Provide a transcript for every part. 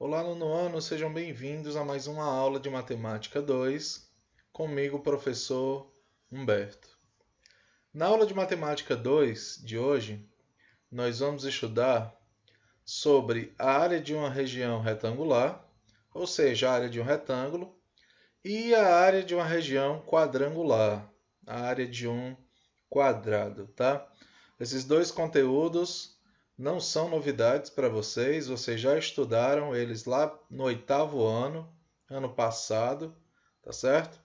Olá, aluno ano, sejam bem-vindos a mais uma aula de Matemática 2, comigo, professor Humberto. Na aula de Matemática 2 de hoje, nós vamos estudar sobre a área de uma região retangular, ou seja, a área de um retângulo, e a área de uma região quadrangular, a área de um quadrado, tá? Esses dois conteúdos não são novidades para vocês já estudaram eles lá no oitavo ano passado, tá certo?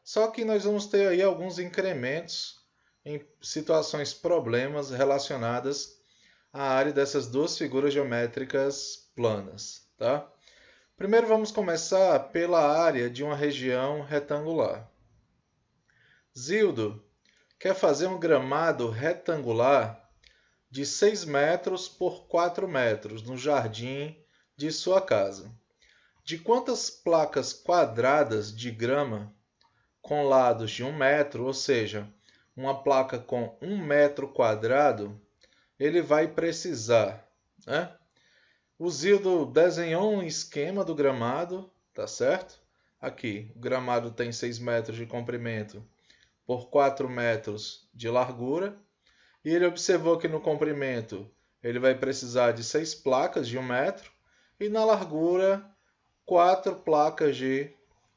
Só que nós vamos ter aí alguns incrementos em situações, problemas relacionadas à área dessas duas figuras geométricas planas, tá? Primeiro vamos começar pela área de uma região retangular. Zildo quer fazer um gramado retangular de 6 metros por 4 metros no jardim de sua casa. De quantas placas quadradas de grama com lados de 1 metro, ou seja, uma placa com 1 metro quadrado, ele vai precisar, né? O Zildo desenhou um esquema do gramado, tá certo? Aqui, o gramado tem 6 metros de comprimento por 4 metros de largura. E ele observou que no comprimento ele vai precisar de 6 placas de 1 metro e na largura 4 placas de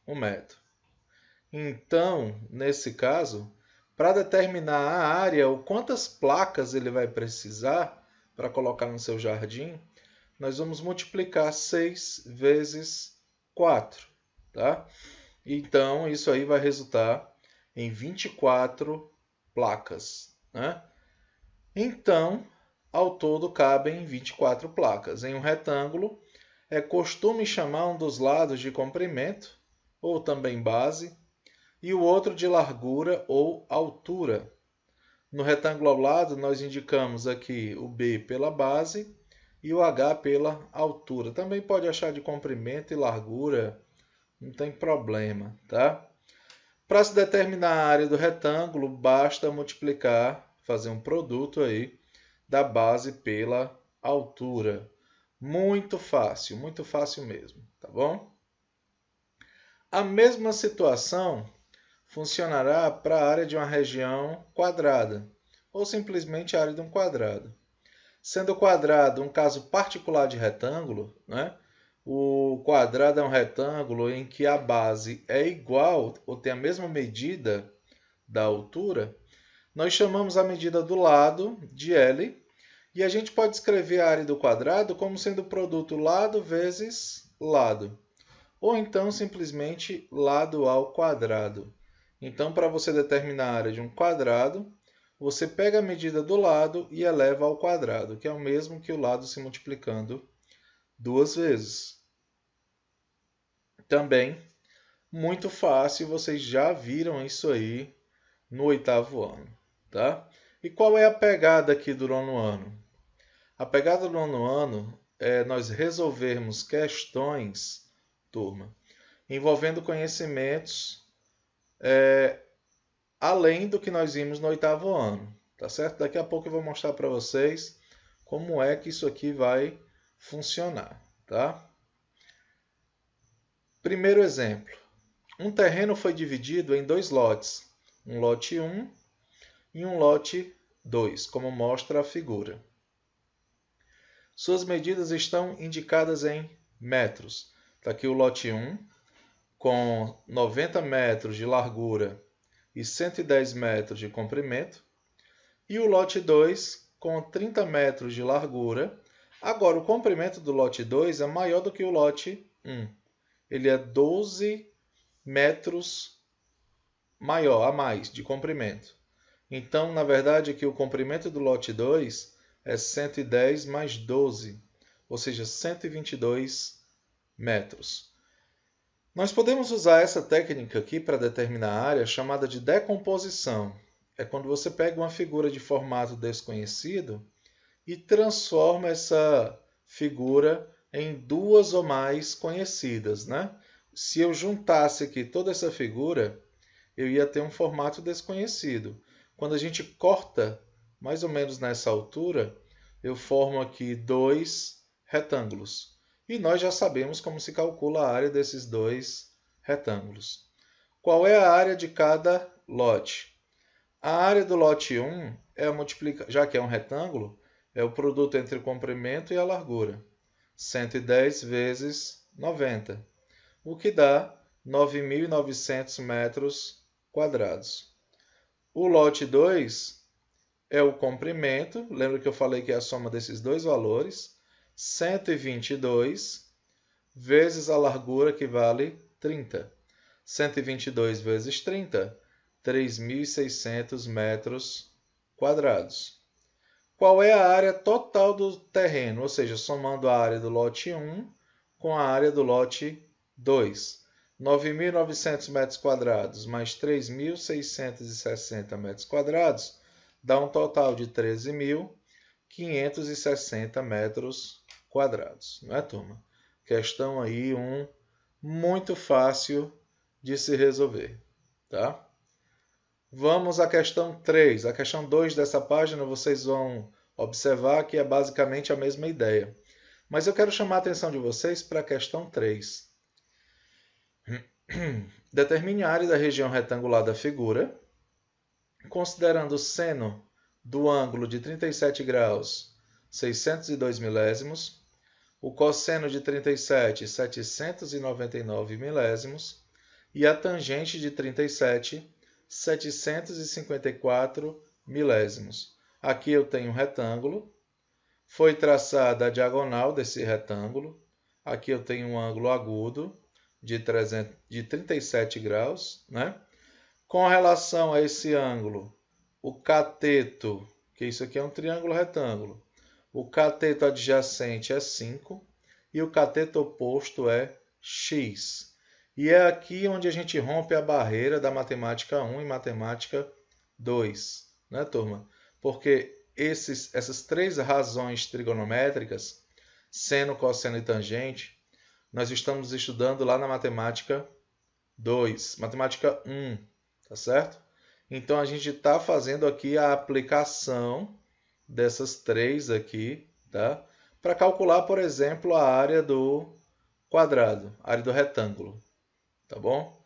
1 metro. Então, nesse caso, para determinar a área ou quantas placas ele vai precisar para colocar no seu jardim, nós vamos multiplicar 6 vezes 4. Tá? Então, isso aí vai resultar em 24 placas. Né? Então, ao todo cabem 24 placas. Em um retângulo, é costume chamar um dos lados de comprimento, ou também base, e o outro de largura ou altura. No retângulo ao lado, nós indicamos aqui o B pela base e o H pela altura. Também pode achar de comprimento e largura, não tem problema, tá? Para se determinar a área do retângulo, basta multiplicar, fazer um produto aí da base pela altura. Muito fácil mesmo, tá bom? A mesma situação funcionará para a área de uma região quadrada, ou simplesmente a área de um quadrado. Sendo o quadrado um caso particular de retângulo, né? O quadrado é um retângulo em que a base é igual ou tem a mesma medida da altura, nós chamamos a medida do lado de L e a gente pode escrever a área do quadrado como sendo o produto lado vezes lado, ou então simplesmente lado ao quadrado. Então, para você determinar a área de um quadrado, você pega a medida do lado e eleva ao quadrado, que é o mesmo que o lado se multiplicando duas vezes. Também, muito fácil, vocês já viram isso aí no oitavo ano. Tá? E qual é a pegada aqui do nono ano? A pegada do nono ano é nós resolvermos questões, turma, envolvendo conhecimentos além do que nós vimos no oitavo ano. Tá certo? Daqui a pouco eu vou mostrar para vocês como é que isso aqui vai funcionar. Tá? Primeiro exemplo. Um terreno foi dividido em dois lotes. Um lote 1 e um lote 2, como mostra a figura. Suas medidas estão indicadas em metros. Está aqui o lote 1, com 90 metros de largura e 110 metros de comprimento. E o lote 2, com 30 metros de largura. Agora, o comprimento do lote 2 é maior do que o lote 1. Ele é 12 metros maior, a mais, de comprimento. Então, na verdade, aqui o comprimento do lote 2 é 110 mais 12, ou seja, 122 metros. Nós podemos usar essa técnica aqui para determinar a área chamada de decomposição. É quando você pega uma figura de formato desconhecido e transforma essa figura em duas ou mais conhecidas, né? Se eu juntasse aqui toda essa figura, eu ia ter um formato desconhecido. Quando a gente corta mais ou menos nessa altura, eu formo aqui dois retângulos. E nós já sabemos como se calcula a área desses dois retângulos. Qual é a área de cada lote? A área do lote 1 é já que é um retângulo, é o produto entre o comprimento e a largura. 110 vezes 90, o que dá 9.900 metros quadrados. O lote 2 é o comprimento, lembra que eu falei que é a soma desses dois valores, 122 vezes a largura, que vale 30. 122 vezes 30, 3.600 metros quadrados. Qual é a área total do terreno? Ou seja, somando a área do lote 1 com a área do lote 2. 9.900 metros quadrados mais 3.660 metros quadrados dá um total de 13.560 metros quadrados. Não é, turma? Questão aí muito fácil de se resolver, tá? Vamos à questão 3. A questão 2 dessa página vocês vão observar que é basicamente a mesma ideia. Mas eu quero chamar a atenção de vocês para a questão 3. Determine a área da região retangular da figura, considerando o seno do ângulo de 37 graus, 602 milésimos, o cosseno de 37, 799 milésimos, e a tangente de 37, 754 milésimos. Aqui eu tenho um retângulo, foi traçada a diagonal desse retângulo, aqui eu tenho um ângulo agudo de 37 graus, né? Com relação a esse ângulo, o cateto, que isso aqui é um triângulo retângulo, o cateto adjacente é 5 e o cateto oposto é x. E é aqui onde a gente rompe a barreira da matemática 1 e matemática 2, né, turma? Porque essas três razões trigonométricas, seno, cosseno e tangente, nós estamos estudando lá na matemática 2, matemática 1, tá certo? Então a gente está fazendo aqui a aplicação dessas três aqui, tá? Para calcular, por exemplo, a área do quadrado, a área do retângulo. Tá bom?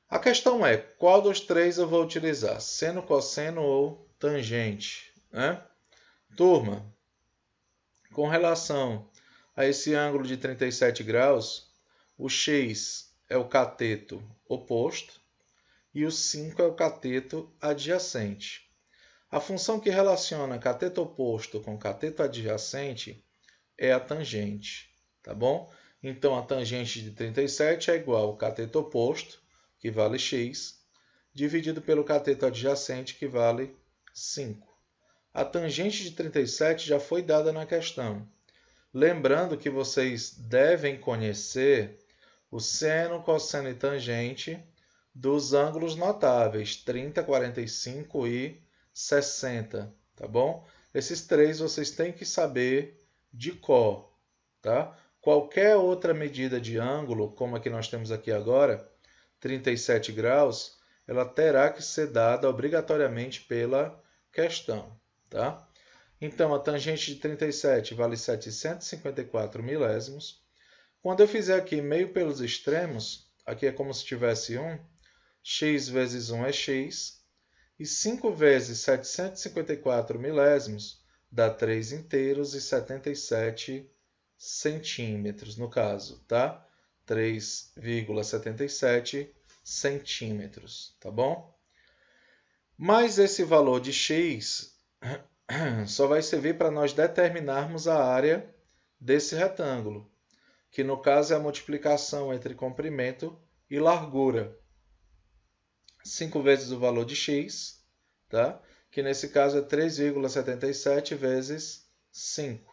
A questão é, qual dos três eu vou utilizar? Seno, cosseno ou tangente? Né? Turma, com relação a esse ângulo de 37 graus, o x é o cateto oposto e o 5 é o cateto adjacente. A função que relaciona cateto oposto com cateto adjacente é a tangente, tá bom? Então, a tangente de 37 é igual ao cateto oposto, que vale x, dividido pelo cateto adjacente, que vale 5. A tangente de 37 já foi dada na questão. Lembrando que vocês devem conhecer o seno, cosseno e tangente dos ângulos notáveis, 30, 45 e 60, tá bom? Esses três vocês têm que saber de cor, tá? Qualquer outra medida de ângulo, como a que nós temos aqui agora, 37 graus, ela terá que ser dada obrigatoriamente pela questão, tá? Então, a tangente de 37 vale 754 milésimos. Quando eu fizer aqui meio pelos extremos, aqui é como se tivesse 1, x vezes 1 é x, e 5 vezes 754 milésimos dá 3 inteiros e 77 centímetros, no caso, tá? 3,77 centímetros, tá bom? Mas esse valor de x só vai servir para nós determinarmos a área desse retângulo, que no caso é a multiplicação entre comprimento e largura. 5 vezes o valor de x, tá? Que nesse caso é 3,77 vezes 5.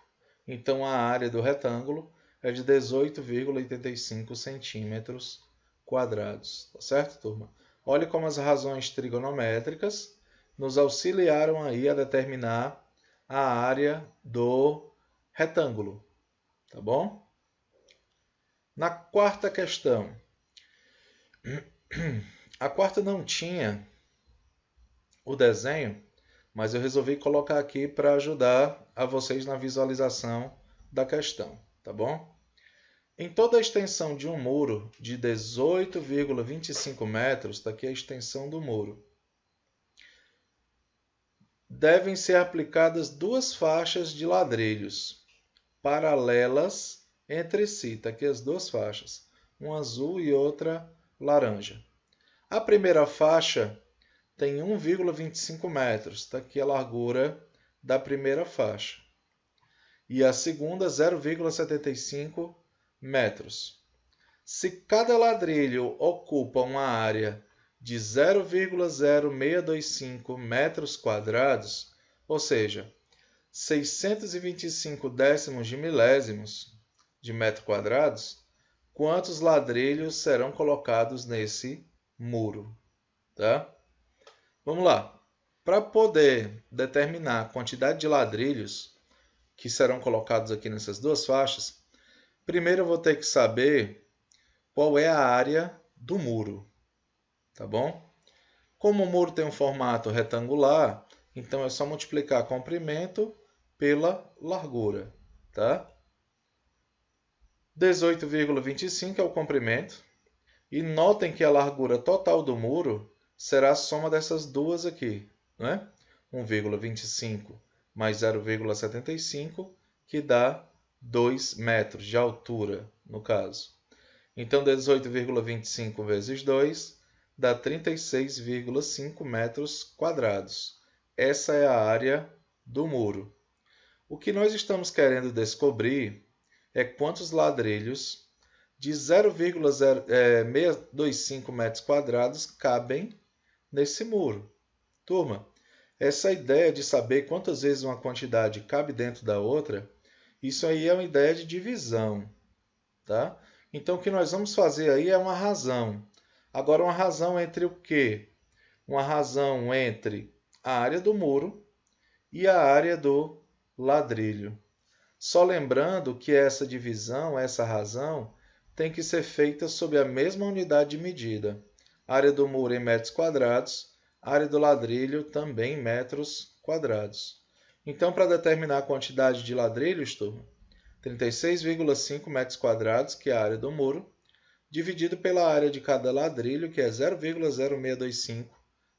Então, a área do retângulo é de 18,85 centímetros quadrados. Tá certo, turma? Olha como as razões trigonométricas nos auxiliaram aí a determinar a área do retângulo. Tá bom? Na quarta questão. A quarta não tinha o desenho, mas eu resolvi colocar aqui para ajudar a vocês na visualização da questão, tá bom? Em toda a extensão de um muro de 18,25 metros, está aqui a extensão do muro, devem ser aplicadas duas faixas de ladrilhos paralelas entre si. Está aqui as duas faixas, uma azul e outra laranja. A primeira faixa tem 1,25 metros, está aqui a largura da primeira faixa. E a segunda, 0,75 metros. Se cada ladrilho ocupa uma área de 0,0625 metros quadrados, ou seja, 625 décimos de milésimos de metro quadrados, quantos ladrilhos serão colocados nesse muro? Tá? Vamos lá. Para poder determinar a quantidade de ladrilhos que serão colocados aqui nessas duas faixas, primeiro eu vou ter que saber qual é a área do muro, tá bom? Como o muro tem um formato retangular, então é só multiplicar comprimento pela largura, tá? 18,25 é o comprimento. E notem que a largura total do muro será a soma dessas duas aqui, né? 1,25 mais 0,75, que dá 2 metros de altura, no caso. Então, 18,25 vezes 2 dá 36,5 metros quadrados. Essa é a área do muro. O que nós estamos querendo descobrir é quantos ladrilhos de 0,625 metros quadrados cabem nesse muro. Turma, essa ideia de saber quantas vezes uma quantidade cabe dentro da outra, isso aí é uma ideia de divisão, tá? Então, o que nós vamos fazer aí é uma razão. Agora, uma razão entre o quê? Uma razão entre a área do muro e a área do ladrilho. Só lembrando que essa divisão, essa razão, tem que ser feita sob a mesma unidade de medida. A área do muro em metros quadrados, a área do ladrilho também em metros quadrados. Então, para determinar a quantidade de ladrilhos, turma, 36,5 metros quadrados, que é a área do muro, dividido pela área de cada ladrilho, que é 0,0625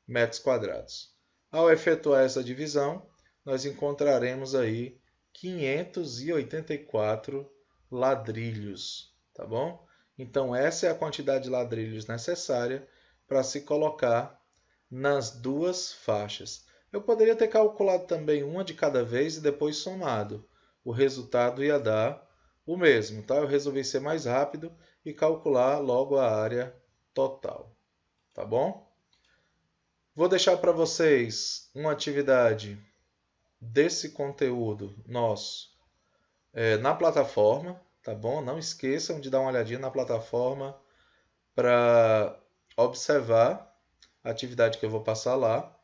metros quadrados. Ao efetuar essa divisão, nós encontraremos aí 584 ladrilhos, tá bom? Então, essa é a quantidade de ladrilhos necessária para se colocar nas duas faixas. Eu poderia ter calculado também uma de cada vez e depois somado. O resultado ia dar o mesmo, tá? Eu resolvi ser mais rápido e calcular logo a área total, tá bom? Vou deixar para vocês uma atividade desse conteúdo nosso na plataforma, tá bom? Não esqueçam de dar uma olhadinha na plataforma para observar a atividade que eu vou passar lá.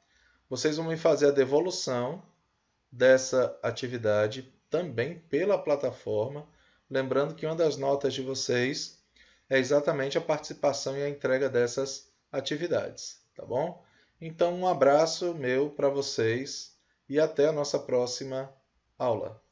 Vocês vão me fazer a devolução dessa atividade também pela plataforma, lembrando que uma das notas de vocês é exatamente a participação e a entrega dessas atividades, tá bom? Então, um abraço meu para vocês e até a nossa próxima aula.